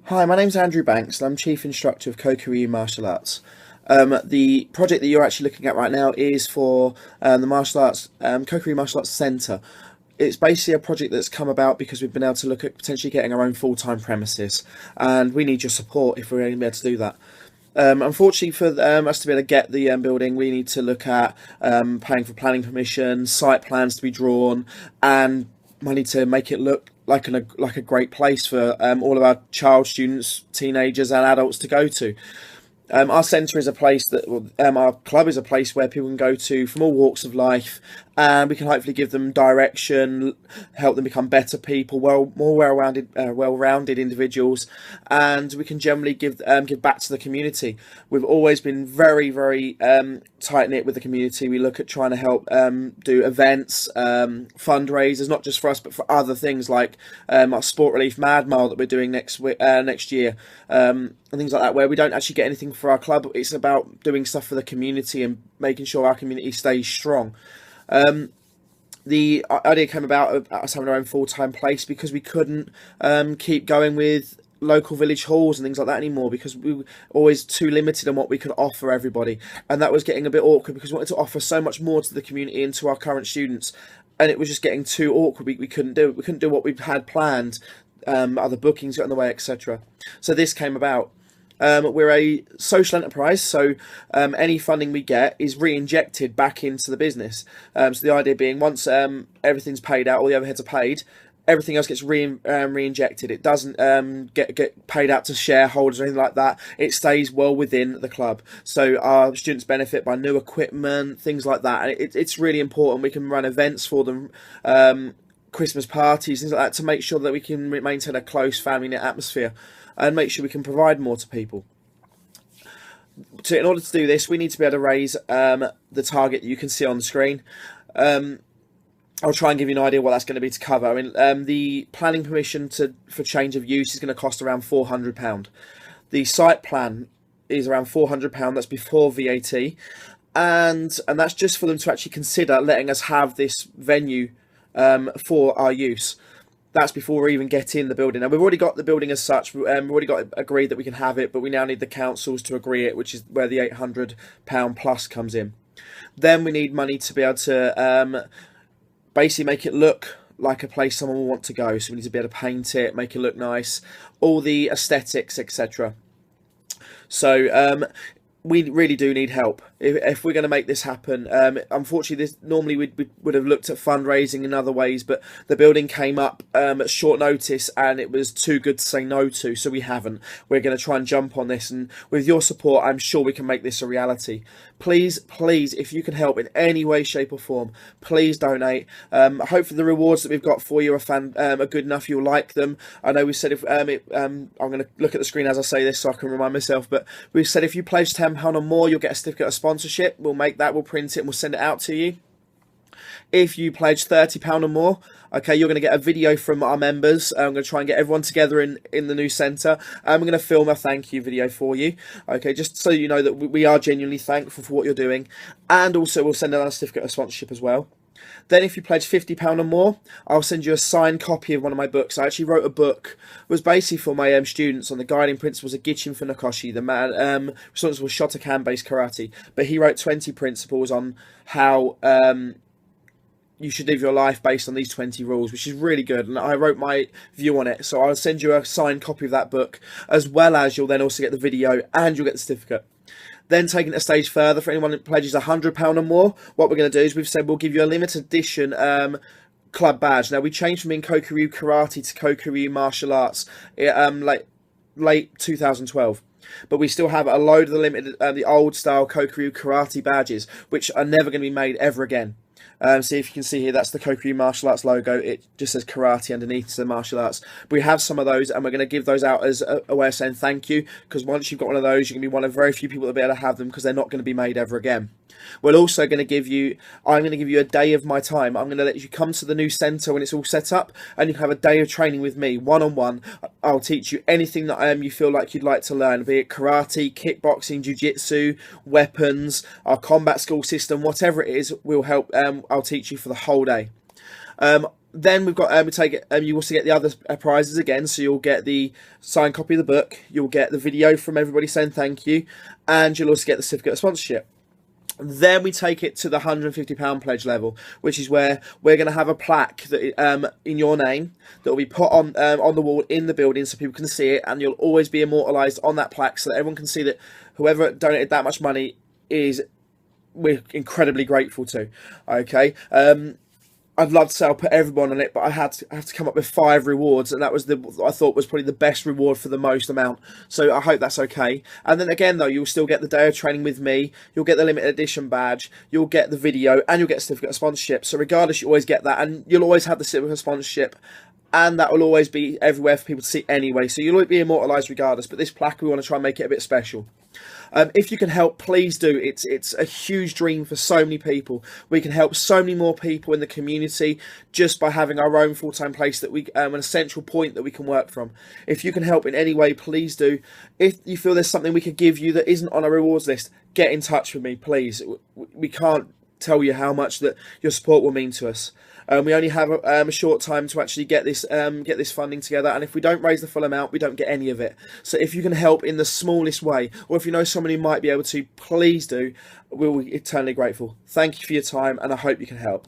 Hi, my name's Andrew Banks and I'm Chief Instructor of Koku-Ryu Martial Arts. The project that you're actually looking at right now is for the Martial Arts, Koku-Ryu Martial Arts Centre. It's basically a project that's come about because we've been able to look at potentially getting our own full-time premises, and we need your support if we're going to be able to do that. Unfortunately, for us to be able to get the building, we need to look at paying for planning permission, site plans to be drawn, and money to make it look like a great place for all of our child students, teenagers, and adults to go to. Our centre is a place that, our club is a place where people can go to from all walks of life, and we can hopefully give them direction, help them become better people, more well-rounded individuals, and we can generally give back to the community. We've always been very, very tight knit with the community. We look at trying to help do events, fundraisers, not just for us but for other things like our Sport Relief Mad Mile that we're doing next year. And things like that, where we don't actually get anything for our club. It's about doing stuff for the community and making sure our community stays strong. The idea came about us having our own full-time place because we couldn't keep going with local village halls and things like that anymore, because we were always too limited on what we could offer everybody, and that was getting a bit awkward because we wanted to offer so much more to the community and to our current students, and it was just getting too awkward. We couldn't do it. We couldn't do what we had planned. Other bookings got in the way, etc. So this came about. We're a social enterprise, so any funding we get is re-injected back into the business. So the idea being, once everything's paid out, all the overheads are paid, everything else gets re-injected. It doesn't get paid out to shareholders or anything like that. It stays well within the club. So our students benefit by new equipment, things like that. And it's really important. We can run events for them, Christmas parties, things like that, to make sure that we can maintain a close family knit atmosphere and make sure we can provide more to people. In order to do this, we need to be able to raise the target that you can see on the screen. I'll try and give you an idea what that's going to be to cover. I mean, the planning permission for change of use is going to cost around £400. The site plan is around £400. That's before VAT, and that's just for them to actually consider letting us have this venue for our use. That's before we even get in the building. Now, we've already got the building as such. We've already got agreed that we can have it, but we now need the councils to agree it, which is where the £800 plus comes in. Then we need money to be able to basically make it look like a place someone will want to go. So we need to be able to paint it, make it look nice, all the aesthetics, etc. So we really do need help if we're going to make this happen. Unfortunately, normally we would have looked at fundraising in other ways, but the building came up at short notice and it was too good to say no to, so we haven't. We're going to try and jump on this, and with your support, I'm sure we can make this a reality. Please, if you can help in any way, shape or form, please donate. Hopefully the rewards that we've got for you are good enough. You'll like them. I know we said I'm going to look at the screen as I say this so I can remind myself, but we said if you pledge £10 or more, you'll get a certificate of sponsorship. We'll make that, we'll print it, and we'll send it out to you. If you pledge £30 or more, okay, you're going to get a video from our members. I'm going to try and get everyone together in the new centre. I'm going to film a thank you video for you, okay, just so you know that we are genuinely thankful for what you're doing. And also we'll send out a certificate of sponsorship as well. Then if you pledge £50 or more, I'll send you a signed copy of one of my books. I actually wrote a book. It was basically for my students on the guiding principles of Gichin Funakoshi, the man responsible for Shotokan-based karate. But he wrote 20 principles on how you should live your life based on these 20 rules, which is really good. And I wrote my view on it. So I'll send you a signed copy of that book, as well as you'll then also get the video and you'll get the certificate. Then taking it a stage further, for anyone that pledges £100 or more, what we're going to do is we've said we'll give you a limited edition club badge. Now, we changed from being Koku-Ryu Karate to Koku-Ryu Martial Arts late 2012. But we still have a load of the limited, the old style Koku-Ryu Karate badges, which are never going to be made ever again. See if you can see here, that's the Koku-Ryu Martial Arts logo. It just says karate underneath, so martial arts. But we have some of those, and we're going to give those out as a way of saying thank you, because once you've got one of those, you're going to be one of very few people that will be able to have them, because they're not going to be made ever again. We're also going to give you, I'm going to give you a day of my time. I'm going to let you come to the new centre when it's all set up, and you can have a day of training with me, one-on-one. I'll teach you anything that you feel like you'd like to learn, be it karate, kickboxing, jiu-jitsu, weapons, our combat school system, whatever it is, we'll help. I'll teach you for the whole day. Then we've got we take it. You also get the other prizes again. So you'll get the signed copy of the book. You'll get the video from everybody saying thank you, and you'll also get the certificate of sponsorship. Then we take it to the £150 pledge level, which is where we're going to have a plaque that in your name that will be put on the wall in the building so people can see it, and you'll always be immortalised on that plaque so that everyone can see that whoever donated that much money we're incredibly grateful to. Okay. I'd love to say I'll put everyone on it, but I have to come up with 5 rewards, and that was I thought was probably the best reward for the most amount. So I hope that's okay. And then again, though, you'll still get the day of training with me. You'll get the limited edition badge. You'll get the video, and you'll get a certificate of sponsorship. So regardless, you always get that, and you'll always have the certificate of sponsorship, and that will always be everywhere for people to see anyway. So you'll always be immortalised regardless. But this plaque, we want to try and make it a bit special. If you can help, please do. It's a huge dream for so many people. We can help so many more people in the community just by having our own full-time place that we an essential point that we can work from. If you can help in any way, please do. If you feel there's something we could give you that isn't on our rewards list, get in touch with me, please. We can't tell you how much that your support will mean to us. We only have a short time to actually get this funding together, and if we don't raise the full amount, we don't get any of it. So if you can help in the smallest way, or if you know someone who might be able to, please do. We'll be eternally grateful. Thank you for your time, and I hope you can help.